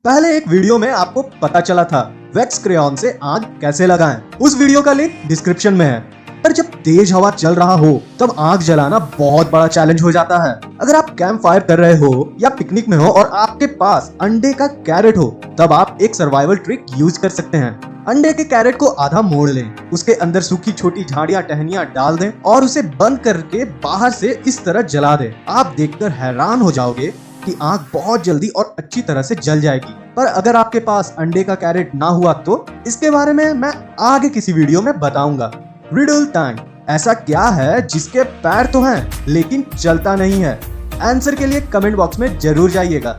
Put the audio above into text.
पहले एक वीडियो में आपको पता चला था वैक्स क्रेयॉन से आग कैसे लगाएं। उस वीडियो का लिंक डिस्क्रिप्शन में है। पर जब तेज हवा चल रहा हो तब आग जलाना बहुत बड़ा चैलेंज हो जाता है। अगर आप कैंप फायर कर रहे हो या पिकनिक में हो और आपके पास अंडे का कैरेट हो तब आप एक सर्वाइवल ट्रिक यूज कर सकते हैं। अंडे के कैरेट को आधा मोड़ लें, उसके अंदर सूखी छोटी झाड़ियां टहनियां डाल दें और उसे बंद करके बाहर से इस तरह जला दें। आप देखकर हैरान हो जाओगे कि आग बहुत जल्दी और अच्छी तरह से जल जाएगी। पर अगर आपके पास अंडे का कैरेट ना हुआ तो इसके बारे में मैं आगे किसी वीडियो में बताऊंगा। रिडल टाइम, ऐसा क्या है जिसके पैर तो हैं लेकिन चलता नहीं है? आंसर के लिए कमेंट बॉक्स में जरूर जाइएगा।